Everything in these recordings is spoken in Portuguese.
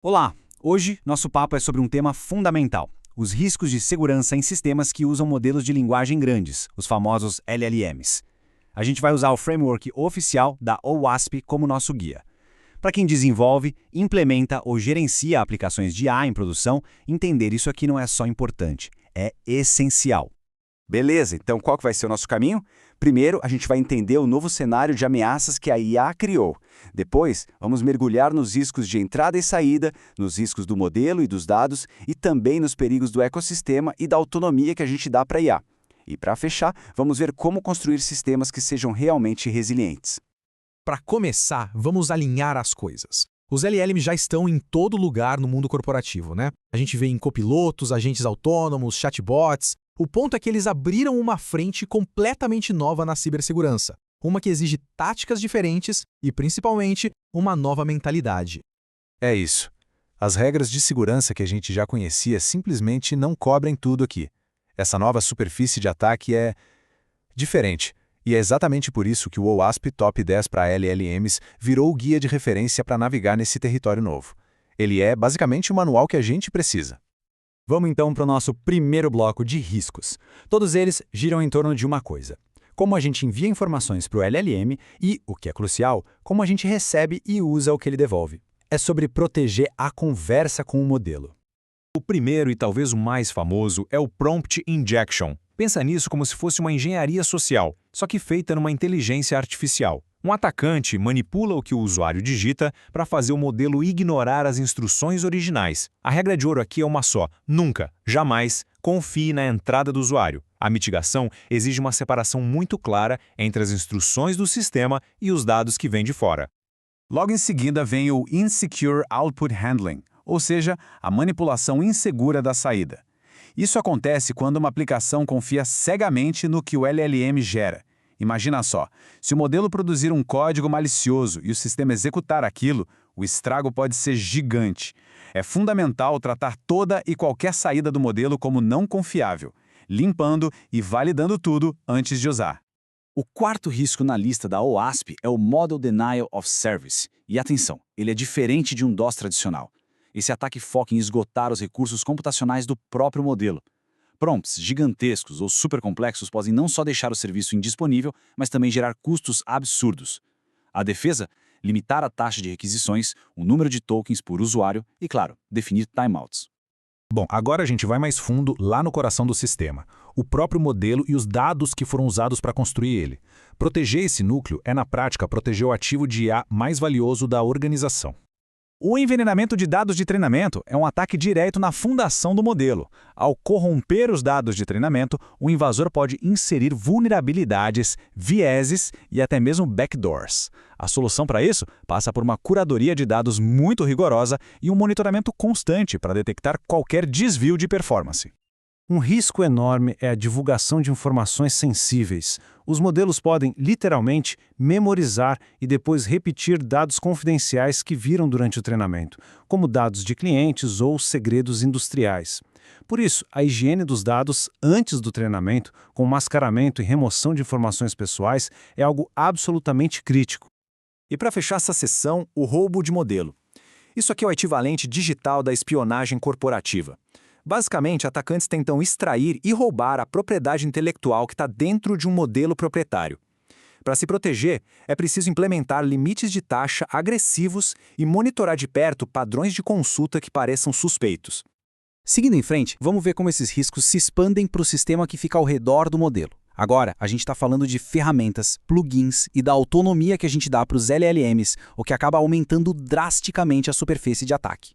Olá! Hoje, nosso papo é sobre um tema fundamental: os riscos de segurança em sistemas que usam modelos de linguagem grandes, os famosos LLMs. A gente vai usar o framework oficial da OWASP como nosso guia. Para quem desenvolve, implementa ou gerencia aplicações de IA em produção, entender isso aqui não é só importante, é essencial. Beleza, então qual que vai ser o nosso caminho? Primeiro, a gente vai entender o novo cenário de ameaças que a IA criou. Depois, vamos mergulhar nos riscos de entrada e saída, nos riscos do modelo e dos dados, e também nos perigos do ecossistema e da autonomia que a gente dá para a IA. E para fechar, vamos ver como construir sistemas que sejam realmente resilientes. Para começar, vamos alinhar as coisas. Os LLMs já estão em todo lugar no mundo corporativo, né? A gente vê em copilotos, agentes autônomos, chatbots. O ponto é que eles abriram uma frente completamente nova na cibersegurança, uma que exige táticas diferentes e, principalmente, uma nova mentalidade. É isso. As regras de segurança que a gente já conhecia simplesmente não cobrem tudo aqui. Essa nova superfície de ataque é diferente. E é exatamente por isso que o OWASP Top 10 para LLMs virou o guia de referência para navegar nesse território novo. Ele é basicamente o manual que a gente precisa. Vamos então para o nosso primeiro bloco de riscos. Todos eles giram em torno de uma coisa: como a gente envia informações para o LLM e, o que é crucial, como a gente recebe e usa o que ele devolve. É sobre proteger a conversa com o modelo. O primeiro e talvez o mais famoso é o Prompt Injection. Pensa nisso como se fosse uma engenharia social, só que feita numa inteligência artificial. Um atacante manipula o que o usuário digita para fazer o modelo ignorar as instruções originais. A regra de ouro aqui é uma só: nunca, jamais, confie na entrada do usuário. A mitigação exige uma separação muito clara entre as instruções do sistema e os dados que vêm de fora. Logo em seguida vem o Insecure Output Handling, ou seja, a manipulação insegura da saída. Isso acontece quando uma aplicação confia cegamente no que o LLM gera. Imagina só, se o modelo produzir um código malicioso e o sistema executar aquilo, o estrago pode ser gigante. É fundamental tratar toda e qualquer saída do modelo como não confiável, limpando e validando tudo antes de usar. O quarto risco na lista da OWASP é o Model Denial of Service. E atenção, ele é diferente de um DOS tradicional. Esse ataque foca em esgotar os recursos computacionais do próprio modelo. Prompts gigantescos ou supercomplexos podem não só deixar o serviço indisponível, mas também gerar custos absurdos. A defesa? Limitar a taxa de requisições, o número de tokens por usuário e, claro, definir timeouts. Bom, agora a gente vai mais fundo lá no coração do sistema, o próprio modelo e os dados que foram usados para construir ele. Proteger esse núcleo é, na prática, proteger o ativo de IA mais valioso da organização. O envenenamento de dados de treinamento é um ataque direto na fundação do modelo. Ao corromper os dados de treinamento, o invasor pode inserir vulnerabilidades, vieses e até mesmo backdoors. A solução para isso passa por uma curadoria de dados muito rigorosa e um monitoramento constante para detectar qualquer desvio de performance. Um risco enorme é a divulgação de informações sensíveis. Os modelos podem, literalmente, memorizar e depois repetir dados confidenciais que viram durante o treinamento, como dados de clientes ou segredos industriais. Por isso, a higiene dos dados antes do treinamento, com mascaramento e remoção de informações pessoais, é algo absolutamente crítico. E para fechar essa sessão, o roubo de modelo. Isso aqui é o equivalente digital da espionagem corporativa. Basicamente, atacantes tentam extrair e roubar a propriedade intelectual que está dentro de um modelo proprietário. Para se proteger, é preciso implementar limites de taxa agressivos e monitorar de perto padrões de consulta que pareçam suspeitos. Seguindo em frente, vamos ver como esses riscos se expandem para o sistema que fica ao redor do modelo. Agora, a gente está falando de ferramentas, plugins e da autonomia que a gente dá para os LLMs, o que acaba aumentando drasticamente a superfície de ataque.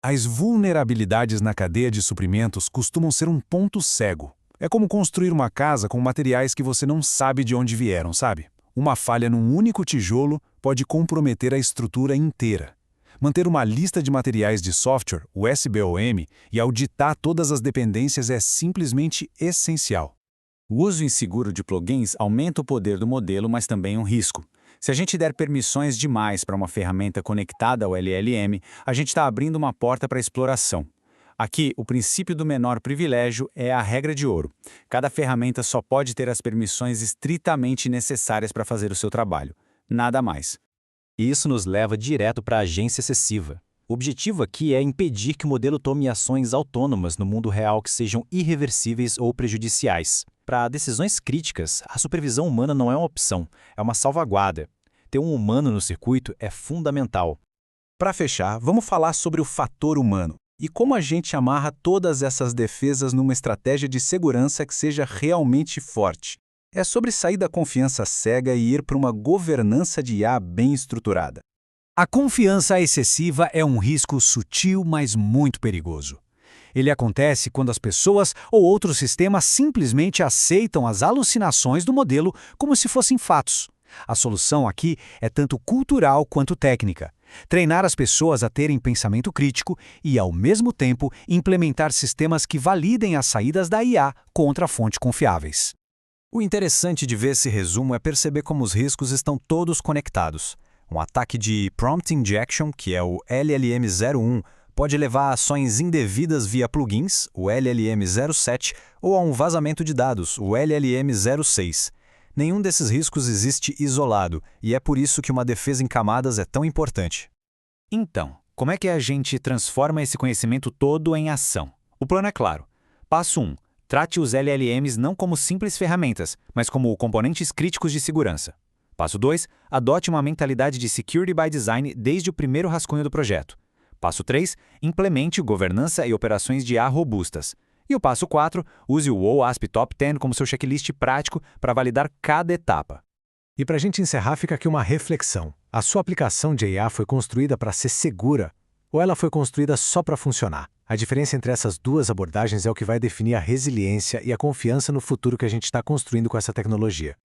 As vulnerabilidades na cadeia de suprimentos costumam ser um ponto cego. É como construir uma casa com materiais que você não sabe de onde vieram, sabe? Uma falha num único tijolo pode comprometer a estrutura inteira. Manter uma lista de materiais de software, o SBOM, e auditar todas as dependências é simplesmente essencial. O uso inseguro de plugins aumenta o poder do modelo, mas também um risco. Se a gente der permissões demais para uma ferramenta conectada ao LLM, a gente está abrindo uma porta para exploração. Aqui, o princípio do menor privilégio é a regra de ouro. Cada ferramenta só pode ter as permissões estritamente necessárias para fazer o seu trabalho. Nada mais. E isso nos leva direto para a agência excessiva. O objetivo aqui é impedir que o modelo tome ações autônomas no mundo real que sejam irreversíveis ou prejudiciais. Para decisões críticas, a supervisão humana não é uma opção, é uma salvaguarda. Ter um humano no circuito é fundamental. Para fechar, vamos falar sobre o fator humano e como a gente amarra todas essas defesas numa estratégia de segurança que seja realmente forte. É sobre sair da confiança cega e ir para uma governança de IA bem estruturada. A confiança excessiva é um risco sutil, mas muito perigoso. Ele acontece quando as pessoas ou outros sistemas simplesmente aceitam as alucinações do modelo como se fossem fatos. A solução aqui é tanto cultural quanto técnica. Treinar as pessoas a terem pensamento crítico e, ao mesmo tempo, implementar sistemas que validem as saídas da IA contra fontes confiáveis. O interessante de ver esse resumo é perceber como os riscos estão todos conectados. Um ataque de Prompt Injection, que é o LLM-01, pode levar a ações indevidas via plugins, o LLM-07, ou a um vazamento de dados, o LLM-06. Nenhum desses riscos existe isolado, e é por isso que uma defesa em camadas é tão importante. Então, como é que a gente transforma esse conhecimento todo em ação? O plano é claro. Passo 1. Trate os LLMs não como simples ferramentas, mas como componentes críticos de segurança. Passo 2. Adote uma mentalidade de Security by Design desde o primeiro rascunho do projeto. Passo 3. Implemente governança e operações de IA robustas. E o passo 4, use o OWASP Top 10 como seu checklist prático para validar cada etapa. E para a gente encerrar, fica aqui uma reflexão. A sua aplicação de IA foi construída para ser segura ou ela foi construída só para funcionar? A diferença entre essas duas abordagens é o que vai definir a resiliência e a confiança no futuro que a gente está construindo com essa tecnologia.